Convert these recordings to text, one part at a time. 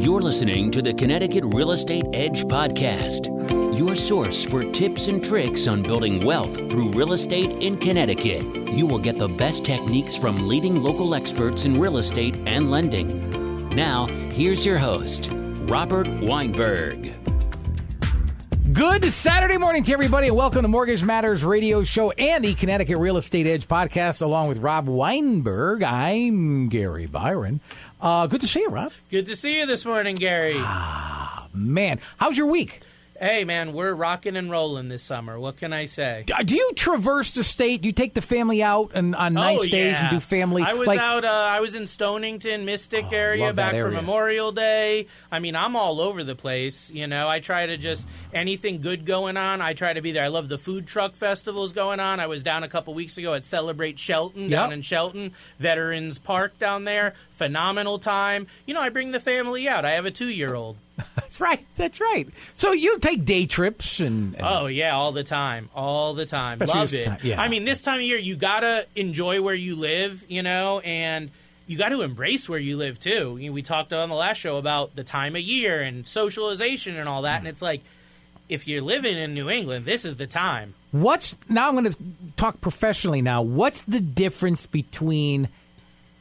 You're listening to the Connecticut Real Estate Edge podcast, your source for tips and tricks on building wealth through real estate in Connecticut. You will get the best techniques from leading local experts in real estate and lending. Now, here's your host, Robert Weinberg. Good Saturday morning to everybody, and welcome to Mortgage Matters radio show and the Connecticut Real Estate Edge podcast, along with Rob Weinberg. I'm Gary Byron. Good to see you, Rob. Good to see you this morning, Gary. Man, how's your week? Hey, man, we're rocking and rolling this summer. What can I say? Do you traverse the state? Do you take the family out on nice days and do family? I was out. I was in Stonington, Mystic area, back for Memorial Day. I mean, I'm all over the place. You know, I try to just anything good going on, I try to be there. I love the food truck festivals going on. I was down a couple weeks ago at Celebrate Shelton down in Shelton, Veterans Park down there. Phenomenal time. You know, I bring the family out. I have a 2-year-old. That's right. So you take day trips and oh yeah, all the time. Especially love it. Yeah. I mean, this time of year, you gotta enjoy where you live, you know, and you got to embrace where you live too. You know, we talked on the last show about the time of year and socialization and all that, and it's like, if you're living in New England, this is the time. Now I'm going to talk professionally now. What's the difference between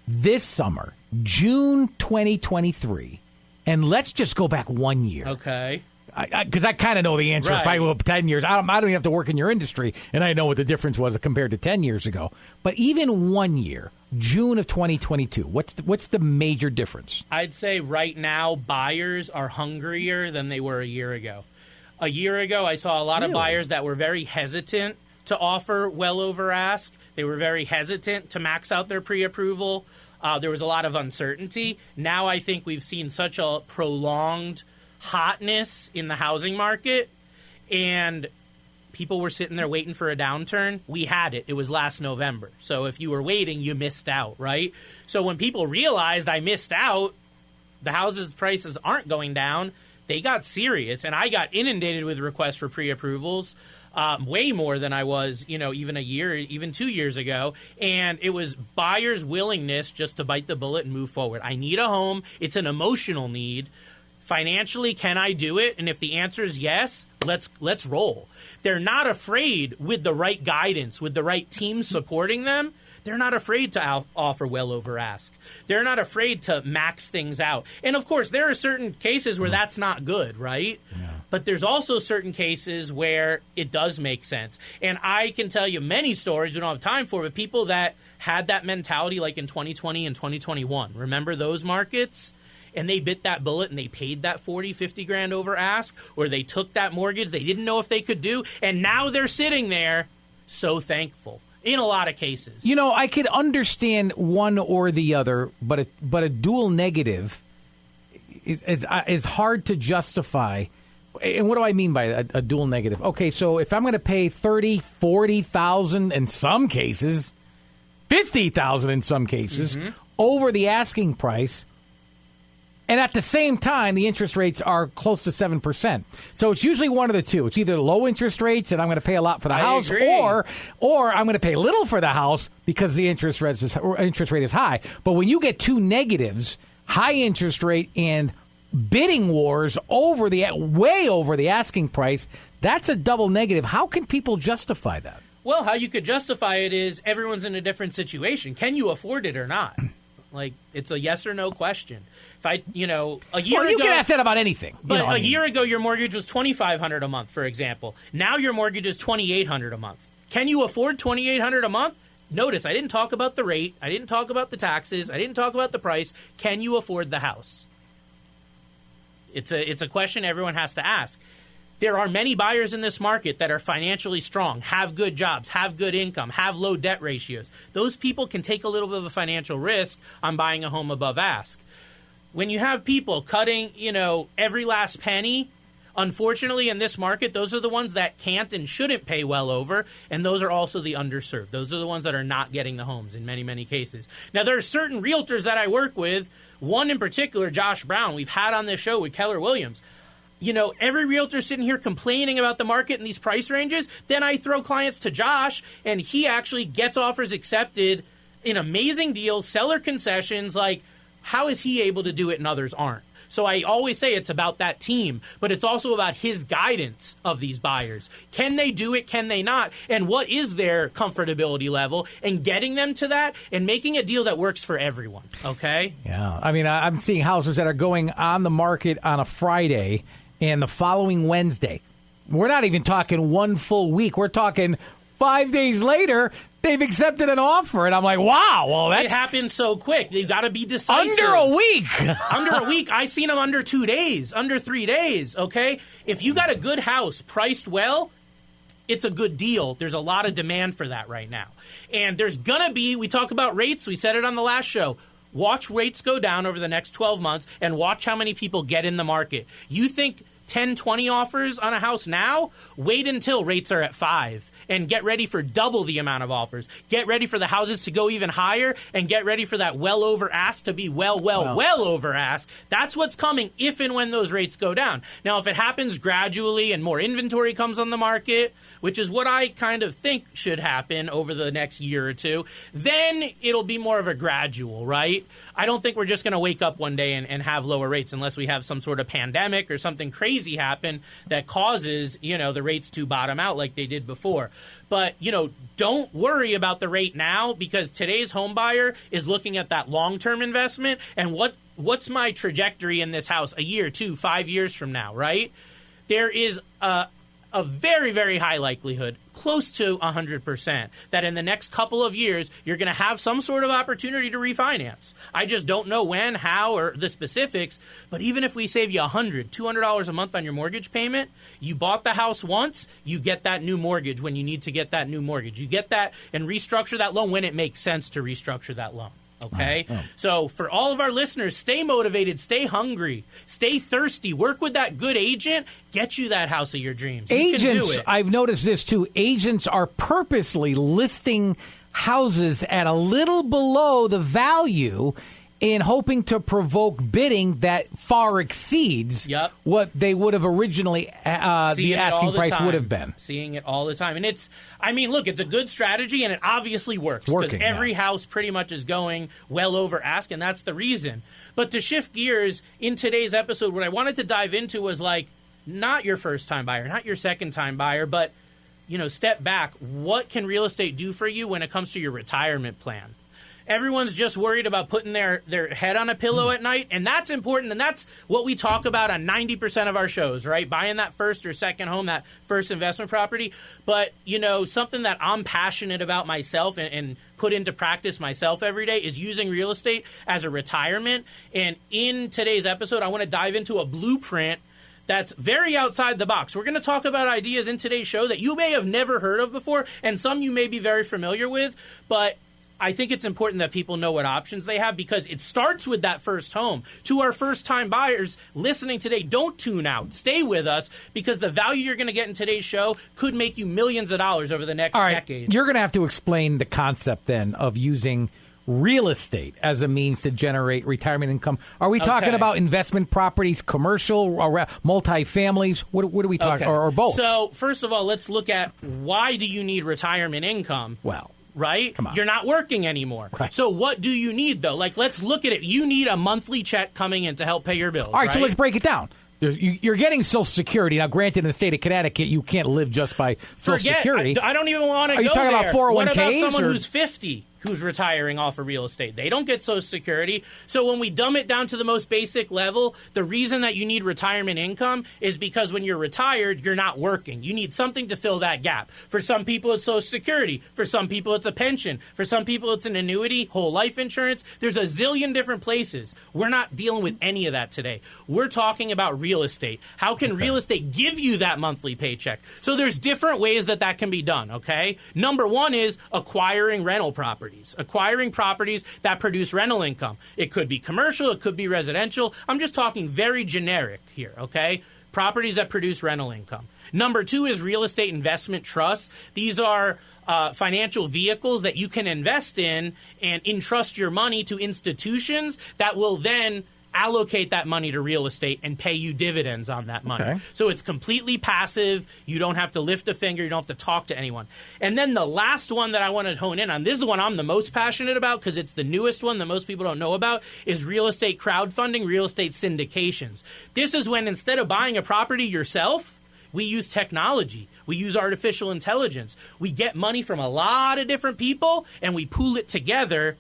this summer, June 2023, and let's just go back 1 year? Okay. Because I kind of know the answer. Right. If I go up 10 years, I don't even have to work in your industry, and I know what the difference was compared to 10 years ago. But even 1 year, June of 2022, what's the major difference? I'd say right now buyers are hungrier than they were a year ago. A year ago, I saw a lot of buyers that were very hesitant to offer well over ask. They were very hesitant to max out their pre-approval. There was a lot of uncertainty. Now I think we've seen such a prolonged hotness in the housing market, and people were sitting there waiting for a downturn. We had it. It was last November. So if you were waiting, you missed out, right? So when people realized I missed out, the houses prices aren't going down, they got serious, and I got inundated with requests for pre-approvals. Way more than I was, you know, even 2 years ago. And it was buyers' willingness just to bite the bullet and move forward. I need a home. It's an emotional need. Financially, can I do it? And if the answer is yes, let's roll. They're not afraid, with the right guidance, with the right team supporting them. They're not afraid to offer well over ask. They're not afraid to max things out. And, of course, there are certain cases where that's not good, right? Yeah. But there's also certain cases where it does make sense. And I can tell you many stories we don't have time for, but people that had that mentality like in 2020 and 2021. Remember those markets? And they bit that bullet and they paid that 40, 50 grand over ask, or they took that mortgage they didn't know if they could do, and now they're sitting there so thankful. In a lot of cases. You know, I could understand one or the other, but a dual negative is hard to justify. And what do I mean by a dual negative? Okay, so if I'm going to pay $30,000, $40,000 in some cases, $50,000 in some cases, over the asking price, and at the same time, the interest rates are close to 7%. So it's usually one of the two. It's either low interest rates and I'm going to pay a lot for the house, or I'm going to pay little for the house because the interest rate is high. But when you get two negatives, high interest rate and bidding wars way over the asking price, that's a double negative. How can people justify that? Well, how you could justify it is everyone's in a different situation. Can you afford it or not? Like, it's a yes or no question. If a year ago, you can ask that about anything. But a year ago, your mortgage was $2,500 a month, for example. Now your mortgage is $2,800 a month. Can you afford $2,800 a month? Notice, I didn't talk about the rate. I didn't talk about the taxes. I didn't talk about the price. Can you afford the house? It's a question everyone has to ask. There are many buyers in this market that are financially strong, have good jobs, have good income, have low debt ratios. Those people can take a little bit of a financial risk on buying a home above ask. When you have people cutting, every last penny, unfortunately in this market, those are the ones that can't and shouldn't pay well over, and those are also the underserved. Those are the ones that are not getting the homes in many, many cases. Now, there are certain realtors that I work with, one in particular, Josh Brown, we've had on this show with Keller Williams. Every realtor sitting here complaining about the market and these price ranges, then I throw clients to Josh, and he actually gets offers accepted in amazing deals, seller concessions, like how is he able to do it and others aren't? So I always say it's about that team, but it's also about his guidance of these buyers. Can they do it? Can they not? And what is their comfortability level? And getting them to that and making a deal that works for everyone, okay? Yeah. I mean, I'm seeing houses that are going on the market on a Friday and the following Wednesday. We're not even talking one full week. We're talking 5 days later, they've accepted an offer. And I'm like, wow, well, it happens so quick. You've got to be decisive. Under a week. Under a week. I seen them under 2 days, under 3 days, okay? If you got a good house priced well, it's a good deal. There's a lot of demand for that right now. And there's going to be, we talk about rates, we said it on the last show, watch rates go down over the next 12 months and watch how many people get in the market. You think 10, 20 offers on a house now? Wait until rates are at 5. And get ready for double the amount of offers. Get ready for the houses to go even higher, and get ready for that well over ask to be well over ask. That's what's coming if and when those rates go down. Now, if it happens gradually and more inventory comes on the market, which is what I kind of think should happen over the next year or two, then it'll be more of a gradual, right? I don't think we're just going to wake up one day and have lower rates unless we have some sort of pandemic or something crazy happen that causes, the rates to bottom out like they did before. But, don't worry about the rate now, because today's home buyer is looking at that long-term investment and what's my trajectory in this house a year, 2, 5 years from now, right? There is a very, very high likelihood, close to 100%, that in the next couple of years, you're going to have some sort of opportunity to refinance. I just don't know when, how, or the specifics, but even if we save you $100, $200 a month on your mortgage payment, you bought the house once, you get that new mortgage when you need to get that new mortgage. You get that and restructure that loan when it makes sense to restructure that loan. Okay? So for all of our listeners, stay motivated, stay hungry, stay thirsty, work with that good agent, get you that house of your dreams. Agents, you can do it. I've noticed this too, agents are purposely listing houses at a little below the value in hoping to provoke bidding that far exceeds what they would have originally, the asking price would have been. Seeing it all the time. And it's a good strategy, and it obviously works. Because every house pretty much is going well over ask, and that's the reason. But to shift gears, in today's episode, what I wanted to dive into was not your first-time buyer, not your second-time buyer, but, step back. What can real estate do for you when it comes to your retirement plan? Everyone's just worried about putting their head on a pillow at night, and that's important, and that's what we talk about on 90% of our shows, right? Buying that first or second home, that first investment property. But, something that I'm passionate about myself and put into practice myself every day is using real estate as a retirement. And in today's episode, I want to dive into a blueprint that's very outside the box. We're going to talk about ideas in today's show that you may have never heard of before, and some you may be very familiar with, but I think it's important that people know what options they have, because it starts with that first home. To our first-time buyers listening today, don't tune out. Stay with us, because the value you're going to get in today's show could make you millions of dollars over the next decade. You're going to have to explain the concept then of using real estate as a means to generate retirement income. Are we talking about investment properties, commercial, or multifamilies? What are we talking, or both? So, first of all, let's look at why do you need retirement income? Well, right? Come on. You're not working anymore. Right. So what do you need, though? Let's look at it. You need a monthly check coming in to help pay your bills. All right, so let's break it down. You're getting Social Security. Now, granted, in the state of Connecticut, you can't live just by Social Security. I don't even want to go there. Are you talking about 401ks? What about someone who's 50? Who's retiring off of real estate? They don't get Social Security. So when we dumb it down to the most basic level, the reason that you need retirement income is because when you're retired, you're not working. You need something to fill that gap. For some people, it's Social Security. For some people, it's a pension. For some people, it's an annuity, whole life insurance. There's a zillion different places. We're not dealing with any of that today. We're talking about real estate. How can real estate give you that monthly paycheck? So there's different ways that can be done, okay? Number one is acquiring rental properties. Acquiring properties that produce rental income. It could be commercial, it could be residential. I'm just talking very generic here, okay? Properties that produce rental income. Number two is real estate investment trusts. These are financial vehicles that you can invest in and entrust your money to institutions that will then allocate that money to real estate and pay you dividends on that money. Okay. So it's completely passive. You don't have to lift a finger. You don't have to talk to anyone. And then the last one that I want to hone in on, this is the one I'm the most passionate about because it's the newest one that most people don't know about, is real estate crowdfunding, real estate syndications. This is when instead of buying a property yourself, we use technology. We use artificial intelligence. We get money from a lot of different people and we pool it together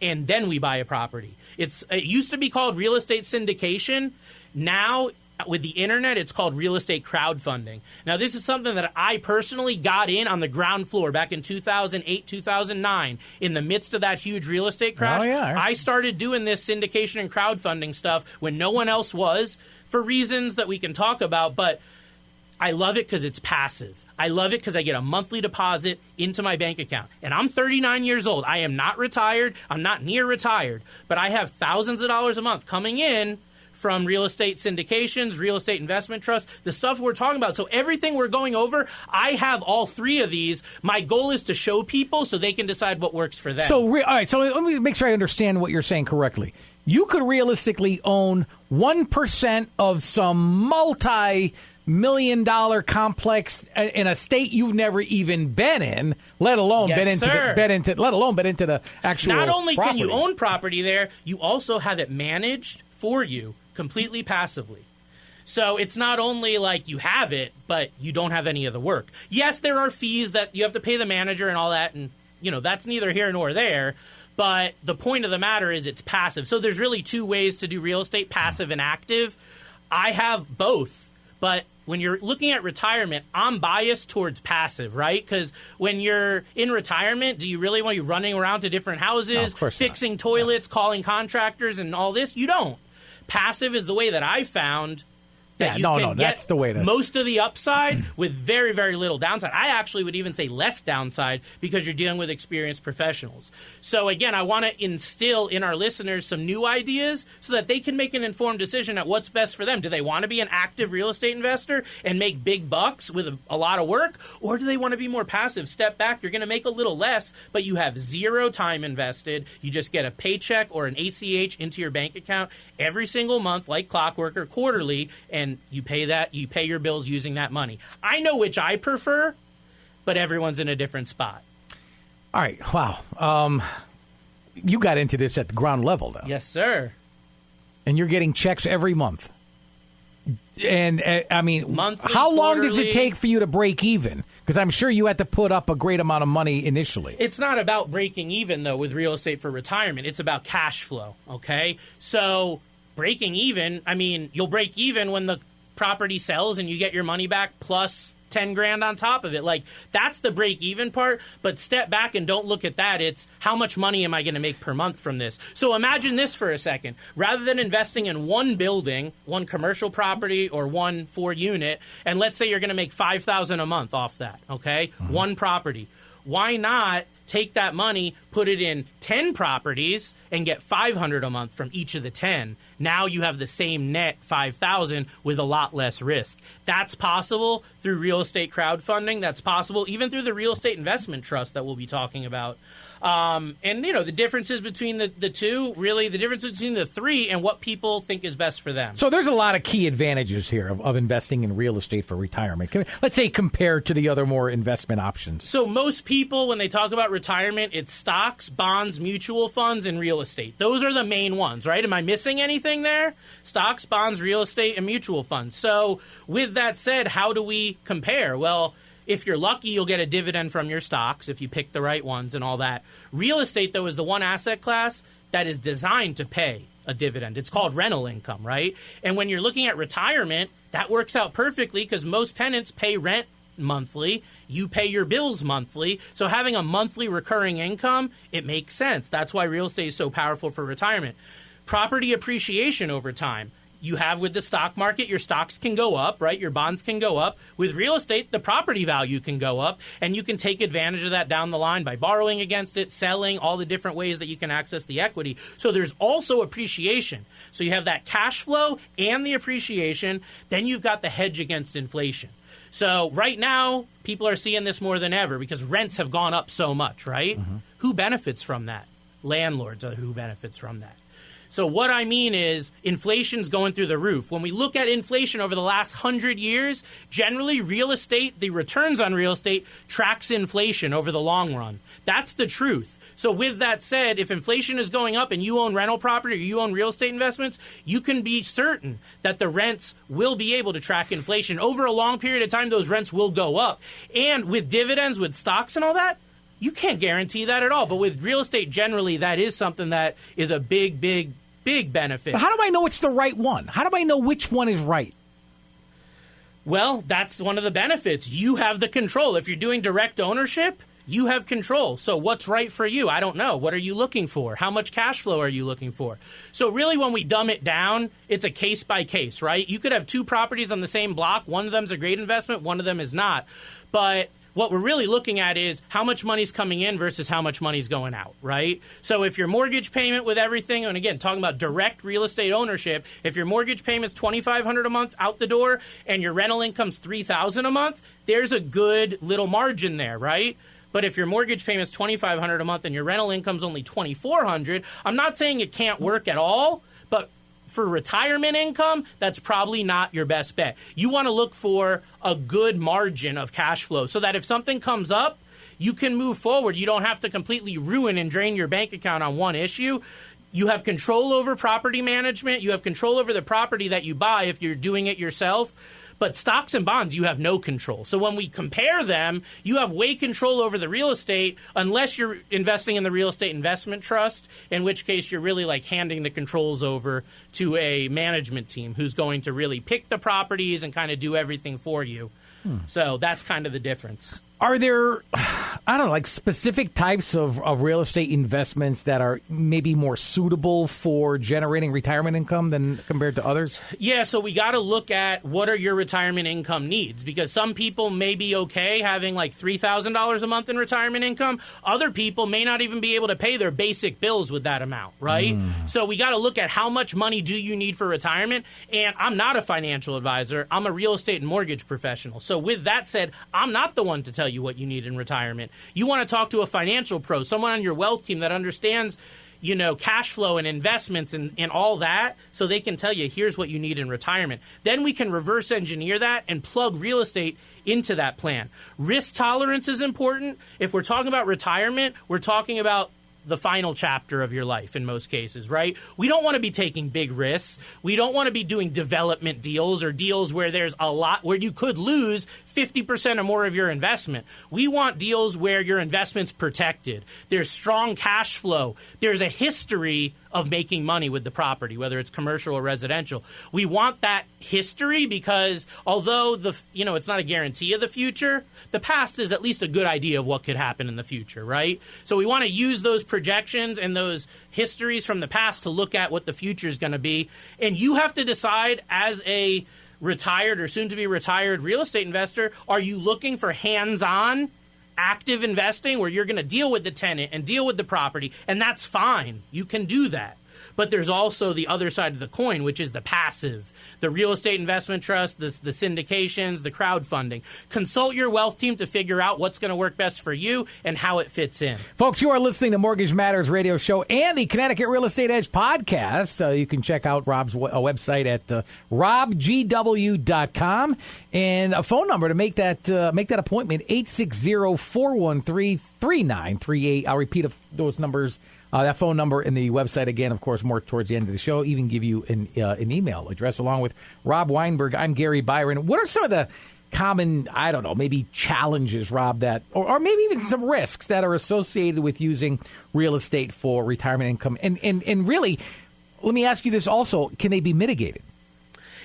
and then we buy a property. It used to be called real estate syndication. Now, with the internet, it's called real estate crowdfunding. Now, this is something that I personally got in on the ground floor back in 2008, 2009, in the midst of that huge real estate crash. Oh, yeah. I started doing this syndication and crowdfunding stuff when no one else was, for reasons that we can talk about, but I love it because it's passive. I love it because I get a monthly deposit into my bank account. And I'm 39 years old. I am not retired. I'm not near retired. But I have thousands of dollars a month coming in from real estate syndications, real estate investment trusts, the stuff we're talking about. So everything we're going over, I have all three of these. My goal is to show people so they can decide what works for them. So, all right, so let me make sure I understand what you're saying correctly. You could realistically own 1% of some multi-million-dollar complex in a state you've never even been in, let alone Yes, been into the actual. Not only property. can you own property there, you also have it managed for you completely passively. So it's not only like you have it, but you don't have any of the work. Yes, there are fees that you have to pay the manager and all that, and that's neither here nor there. But the point of the matter is it's passive. So there's really two ways to do real estate, passive and active. I have both. But when you're looking at retirement, I'm biased towards passive, right? Because when you're in retirement, do you really want to be running around to different houses, fixing toilets, calling contractors and all this? You don't. Passive is the way that I found that you can get that's the way to... most of the upside with very, very little downside. I actually would even say less downside because you're dealing with experienced professionals. So again, I want to instill in our listeners some new ideas so that they can make an informed decision at what's best for them. Do they want to be an active real estate investor and make big bucks with a lot of work? Or do they want to be more passive? Step back. You're going to make a little less, but you have zero time invested. You just get a paycheck or an ACH into your bank account every single month like clockwork or quarterly, and you pay your bills using that money. I know which I prefer, but everyone's in a different spot. All right. Wow. You got into this at the ground level, though. Yes, sir. And you're getting checks every month. And, I mean, monthly, how long quarterly. does it take for you to break even? Because I'm sure you had to put up a great amount of money initially. It's not about breaking even, though, with real estate for retirement. It's about cash flow, okay? So breaking even, I mean, you'll break even when the property sells and you get your money back plus 10 grand on top of it. Like, that's the break even part. But step back and don't look at that. It's how much money am I going to make per month from this? So imagine this for a second. Rather than investing in one building, one commercial property or one 4-unit, and let's say you're going to make $5,000 a month off that, okay? Mm-hmm. One property. Why not take that money, put it in 10 properties, and get $500 a month from each of the 10? Now you have the same net $5,000 with a lot less risk. That's possible through real estate crowdfunding. That's possible even through the real estate investment trust that we'll be talking about. And, the differences between the two, really the difference between the three and what people think is best for them. So there's a lot of key advantages here of investing in real estate for retirement. Let's say compared to the other more investment options. So most people, when they talk about retirement, it's stocks, bonds, mutual funds, and real estate. Those are the main ones, right? Am I missing anything there? Stocks, bonds, real estate, and mutual funds. So with that said, how do we compare? Well, if you're lucky, you'll get a dividend from your stocks if you pick the right ones and all that. Real estate, though, is the one asset class that is designed to pay a dividend. It's called rental income, right? And when you're looking at retirement, that works out perfectly because most tenants pay rent monthly. You pay your bills monthly. So having a monthly recurring income, it makes sense. That's why real estate is so powerful for retirement. Property appreciation over time. You have with the stock market, your stocks can go up, right? Your bonds can go up. With real estate, the property value can go up, and you can take advantage of that down the line by borrowing against it, selling, all the different ways that you can access the equity. So there's also appreciation. So you have that cash flow and the appreciation. Then you've got the hedge against inflation. So right now, people are seeing this more than ever because rents have gone up so much, right? Mm-hmm. Who benefits from that? Landlords are who benefits from that. So what I mean is inflation's going through the roof. When we look at inflation over the last 100 years, generally real estate, the returns on real estate tracks inflation over the long run. That's the truth. So with that said, if inflation is going up and you own rental property or you own real estate investments, you can be certain that the rents will be able to track inflation. Over a long period of time, those rents will go up. And with dividends, with stocks and all that, you can't guarantee that at all. But with real estate generally, that is something that is a big benefit. But how do I know it's the right one? How do I know which one is right? Well, that's one of the benefits. You have the control. If you're doing direct ownership, you have control. So what's right for you? I don't know. What are you looking for? How much cash flow are you looking for? So really when we dumb it down, it's a case by case, right? You could have two properties on the same block. One of them is a great investment. One of them is not. But what we're really looking at is how much money's coming in versus how much money's going out, right? So if your mortgage payment with everything, and again, talking about direct real estate ownership, if your mortgage payment's $2,500 a month out the door and your rental income's $3,000 a month, there's a good little margin there, right? But if your mortgage payment's $2,500 a month and your rental income's only $2,400, I'm not saying it can't work at all, but for retirement income, that's probably not your best bet. You want to look for a good margin of cash flow so that if something comes up, you can move forward. You don't have to completely ruin and drain your bank account on one issue. You have control over property management. You have control over the property that you buy if you're doing it yourself. But stocks and bonds, you have no control. So when we compare them, you have way control over the real estate unless you're investing in the real estate investment trust, in which case you're really like handing the controls over to a management team who's going to really pick the properties and kind of do everything for you. So that's kind of the difference. Are there, I don't know, like specific types of real estate investments that are maybe more suitable for generating retirement income than compared to others? Yeah, so we got to look at what are your retirement income needs, because some people may be okay having like $3,000 a month in retirement income. Other people may not even be able to pay their basic bills with that amount, right? So we got to look at how much money do you need for retirement. And I'm not a financial advisor. I'm a real estate and mortgage professional. So with that said, I'm not the one to tell you what you need in retirement. You want to talk to a financial pro, someone on your wealth team that understands, you know, cash flow and investments and all that, so they can tell you, here's what you need in retirement. Then we can reverse engineer that and plug real estate into that plan. Risk tolerance is important. If we're talking about retirement, we're talking about the final chapter of your life in most cases, right? We don't want to be taking big risks. We don't want to be doing development deals or deals where there's a lot where you could lose 50% or more of your investment. We want deals where your investment's protected. There's strong cash flow. There's a history of making money with the property, whether it's commercial or residential. We want that history because although it's not a guarantee of the future, the past is at least a good idea of what could happen in the future, right? So we want to use those projections and those histories from the past to look at what the future is going to be. And you have to decide as a retired or soon-to-be retired real estate investor, are you looking for hands-on active investing where you're going to deal with the tenant and deal with the property, and that's fine. You can do that. But there's also the other side of the coin, which is the passive, the real estate investment trust, the syndications, the crowdfunding. Consult your wealth team to figure out what's going to work best for you and how it fits in. Folks, you are listening to Mortgage Matters radio show and the Connecticut Real Estate Edge podcast. You can check out Rob's website at robgw.com and a phone number to make that appointment, 860-413-3938. I'll repeat those numbers. That phone number and the website, again, of course, more towards the end of the show. Even give you an email address along with Rob Weinberg. I'm Gary Byron. What are some of the common, I don't know, maybe challenges, Rob, that, or maybe even some risks that are associated with using real estate for retirement income? And really, let me ask you this also, can they be mitigated?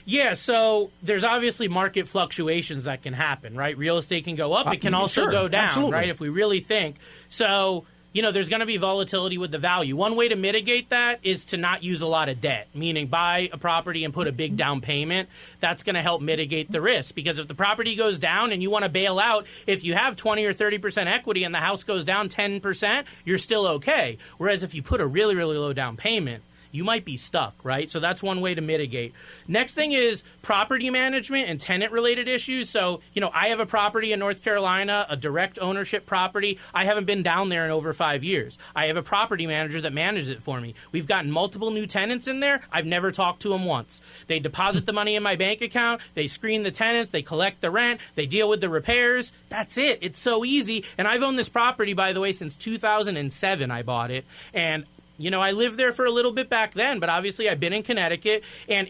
Yeah, so there's obviously market fluctuations that can happen, right? Real estate can go up. It can also go down, absolutely, right, if we really think. So there's going to be volatility with the value. One way to mitigate that is to not use a lot of debt, meaning buy a property and put a big down payment. That's going to help mitigate the risk, because if the property goes down and you want to bail out, if you have 20 or 30% equity and the house goes down 10%, you're still okay. Whereas if you put a really, really low down payment you might be stuck, right? So that's one way to mitigate. Next thing is property management and tenant-related issues. So, I have a property in North Carolina, a direct ownership property. I haven't been down there in over 5 years. I have a property manager that manages it for me. We've gotten multiple new tenants in there. I've never talked to them once. They deposit the money in my bank account. They screen the tenants. They collect the rent. They deal with the repairs. That's it. It's so easy. And I've owned this property, by the way, since 2007. I bought it. And I lived there for a little bit back then, but obviously I've been in Connecticut. And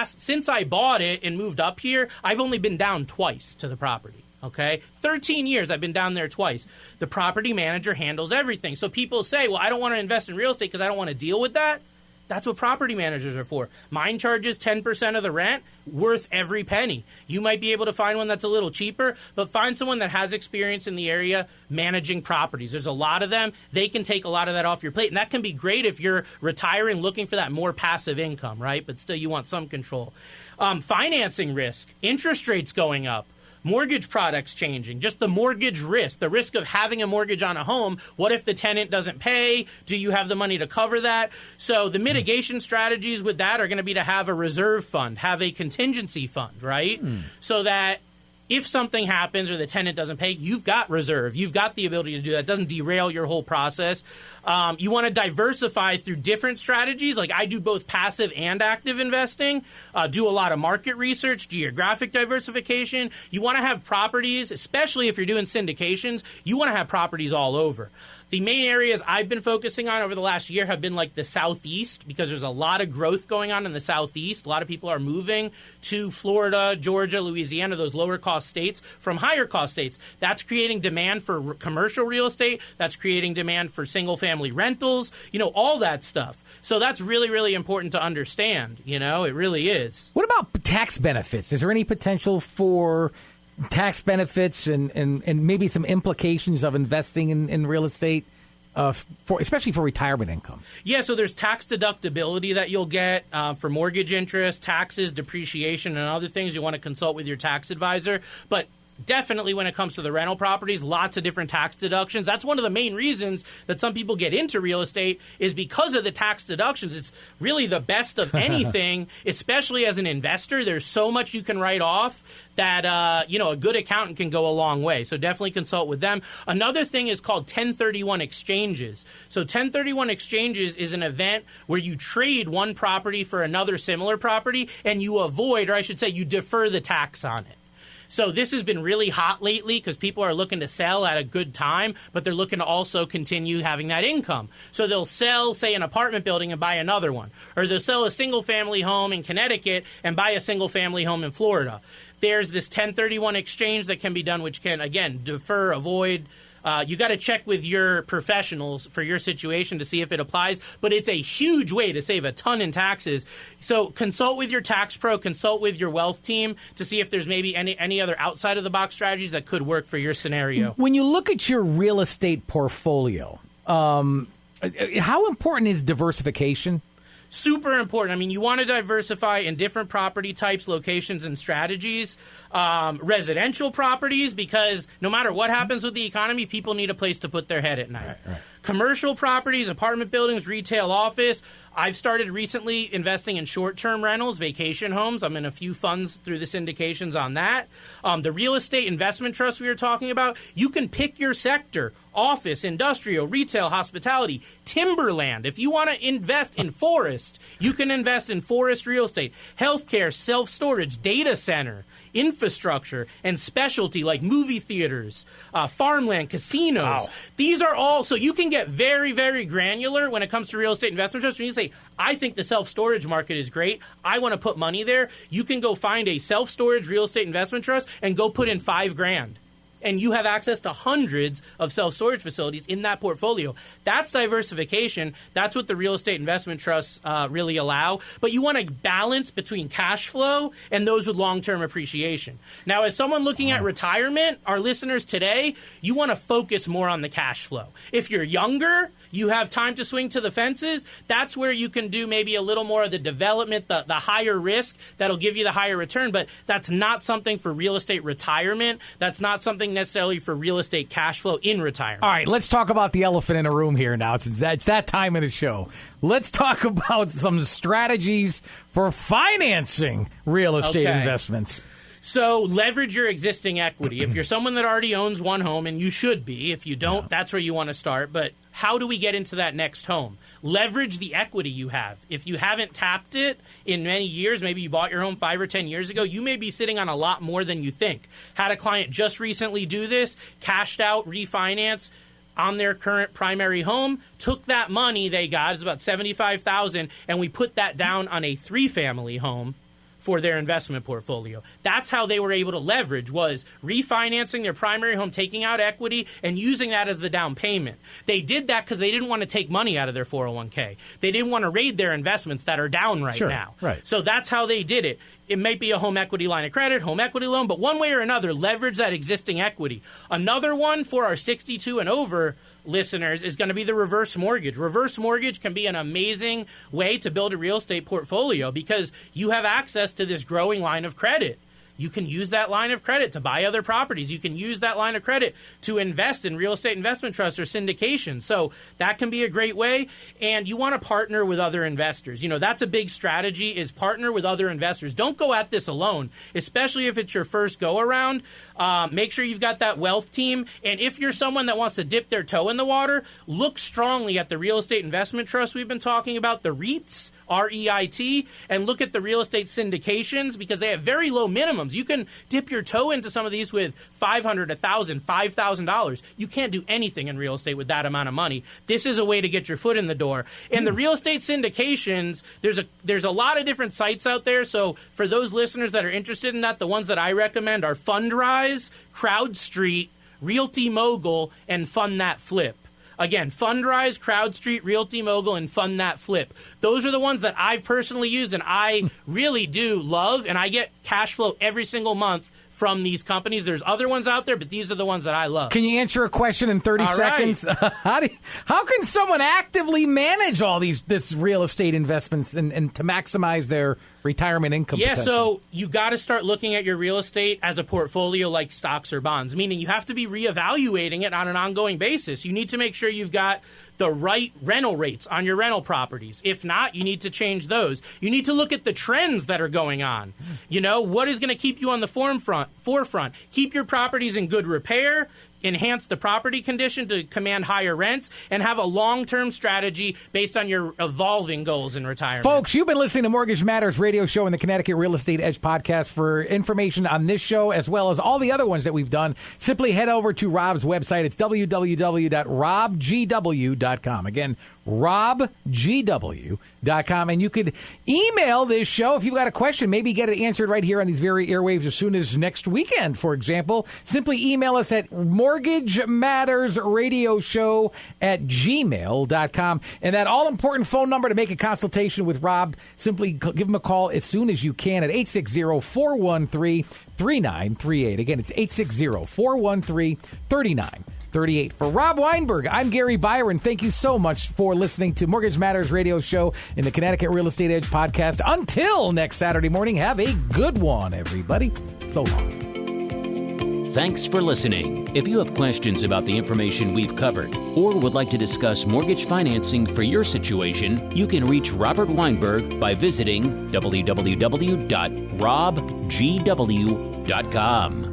since I bought it and moved up here, I've only been down twice to the property. Okay? 13 years I've been down there twice. The property manager handles everything. So people say, well, I don't want to invest in real estate because I don't want to deal with that. That's what property managers are for. Mine charges 10% of the rent, worth every penny. You might be able to find one that's a little cheaper, but find someone that has experience in the area managing properties. There's a lot of them. They can take a lot of that off your plate, and that can be great if you're retiring, looking for that more passive income, right? But still, you want some control. Financing risk, interest rates going up. Mortgage products changing, just the mortgage risk, the risk of having a mortgage on a home. What if the tenant doesn't pay? Do you have the money to cover that? So the mitigation strategies with that are going to be to have a reserve fund, have a contingency fund, right? So that if something happens or the tenant doesn't pay, you've got reserve. You've got the ability to do that. It doesn't derail your whole process. You want to diversify through different strategies. Like I do both passive and active investing, do a lot of market research, geographic diversification. You want to have properties, especially if you're doing syndications, you want to have properties all over. The main areas I've been focusing on over the last year have been like the Southeast, because there's a lot of growth going on in the Southeast. A lot of people are moving to Florida, Georgia, Louisiana, those lower cost states from higher cost states. That's creating demand for commercial real estate. That's creating demand for single family rentals, all that stuff. So that's really, really important to understand. It really is. What about tax benefits? Is there any potential for tax benefits and maybe some implications of investing in real estate, especially for retirement income? Yeah, so there's tax deductibility that you'll get for mortgage interest, taxes, depreciation, and other things. You want to consult with your tax advisor. But definitely when it comes to the rental properties, lots of different tax deductions. That's one of the main reasons that some people get into real estate is because of the tax deductions. It's really the best of anything, especially as an investor. There's so much you can write off that, a good accountant can go a long way. So definitely consult with them. Another thing is called 1031 exchanges. So 1031 exchanges is an event where you trade one property for another similar property and you avoid, or I should say you defer the tax on it. So this has been really hot lately because people are looking to sell at a good time, but they're looking to also continue having that income. So they'll sell, say, an apartment building and buy another one. Or they'll sell a single-family home in Connecticut and buy a single-family home in Florida. There's this 1031 exchange that can be done, which can, again, defer, avoid. You got to check with your professionals for your situation to see if it applies, but it's a huge way to save a ton in taxes. So consult with your tax pro, consult with your wealth team to see if there's maybe any other outside of the box strategies that could work for your scenario. When you look at your real estate portfolio, how important is diversification? Super important. I mean, you want to diversify in different property types, locations, and strategies. Residential properties, because no matter what happens with the economy, people need a place to put their head at night. Right. Commercial properties, apartment buildings, retail office. I've started recently investing in short-term rentals, vacation homes. I'm in a few funds through the syndications on that. The real estate investment trust we were talking about, you can pick your sector: office, industrial, retail, hospitality, timberland. If you want to invest in forest, you can invest in forest real estate, healthcare, self-storage, data center, infrastructure, and specialty like movie theaters, farmland, casinos. Wow. These are all, so you can get very, very granular when it comes to real estate investment trusts. When you say, I think the self-storage market is great, I want to put money there, you can go find a self-storage real estate investment trust and go put in $5,000. And you have access to hundreds of self-storage facilities in that portfolio. That's diversification. That's what the real estate investment trusts really allow. But you want to balance between cash flow and those with long-term appreciation. Now, as someone looking at retirement, our listeners today, you want to focus more on the cash flow. If you're younger, you have time to swing to the fences, that's where you can do maybe a little more of the development, the higher risk that'll give you the higher return. But that's not something for real estate retirement. That's not something necessarily for real estate cash flow in retirement. All right, let's talk about the elephant in the room here now. It's that time of the show. Let's talk about some strategies for financing real estate investments. So leverage your existing equity. If you're someone that already owns one home, and you should be, if you don't, that's where you want to start. But how do we get into that next home? Leverage the equity you have. If you haven't tapped it in many years, maybe you bought your home 5 or 10 years ago, you may be sitting on a lot more than you think. Had a client just recently do this, cashed out, refinance on their current primary home, took that money they got, it's about $75,000, and we put that down on a 3-family home for their investment portfolio. That's how they were able to leverage, was refinancing their primary home, taking out equity, and using that as the down payment. They did that because they didn't want to take money out of their 401k. They didn't want to raid their investments that are down right now. Right. So that's how they did it. It might be a home equity line of credit, home equity loan, but one way or another, leverage that existing equity. Another one for our 62 and over listeners is going to be the reverse mortgage. Reverse mortgage can be an amazing way to build a real estate portfolio because you have access to this growing line of credit. You can use that line of credit to buy other properties. You can use that line of credit to invest in real estate investment trusts or syndication. So that can be a great way. And you want to partner with other investors. You know, that's a big strategy, is partner with other investors. Don't go at this alone, especially if it's your first go around. Make sure you've got that wealth team. And if you're someone that wants to dip their toe in the water, look strongly at the real estate investment trusts we've been talking about, the REITs, REIT, and look at the real estate syndications because they have very low minimums. You can dip your toe into some of these with $500, $1,000, $5,000. You can't do anything in real estate with that amount of money. This is a way to get your foot in the door. And the real estate syndications, there's a lot of different sites out there. So for those listeners that are interested in that, the ones that I recommend are Fundrise, CrowdStreet, Realty Mogul, and Fund That Flip. Again, Fundrise, CrowdStreet, Realty Mogul, and Fund That Flip. Those are the ones that I've personally used and I really do love, and I get cash flow every single month from these companies. There's other ones out there, but these are the ones that I love. Can you answer a question in 30 seconds? Right. How can someone actively manage all this real estate investments and to maximize their retirement income potential? So you got to start looking at your real estate as a portfolio like stocks or bonds, meaning you have to be reevaluating it on an ongoing basis. You need to make sure you've got the right rental rates on your rental properties. If not, you need to change those. You need to look at the trends that are going on. You know, what is going to keep you on the forefront? Keep your properties in good repair, enhance the property condition to command higher rents, and have a long-term strategy based on your evolving goals in retirement. Folks, you've been listening to Mortgage Matters radio show and the Connecticut Real Estate Edge podcast. For information on this show, as well as all the other ones that we've done, simply head over to Rob's website. It's www.robgw.com. Again, robgw.com. And you could email this show if you've got a question, maybe get it answered right here on these very airwaves as soon as next weekend, for example. Simply email us at mortgagemattersradioshow@gmail.com. And that all-important phone number to make a consultation with Rob, simply give him a call as soon as you can at 860-413-3938. Again, it's 860-413-3938. For Rob Weinberg, I'm Gary Byron. Thank you so much for listening to Mortgage Matters radio show in the Connecticut Real Estate Edge podcast. Until next Saturday morning, have a good one, everybody. So long. Thanks for listening. If you have questions about the information we've covered or would like to discuss mortgage financing for your situation, you can reach Robert Weinberg by visiting www.robgw.com.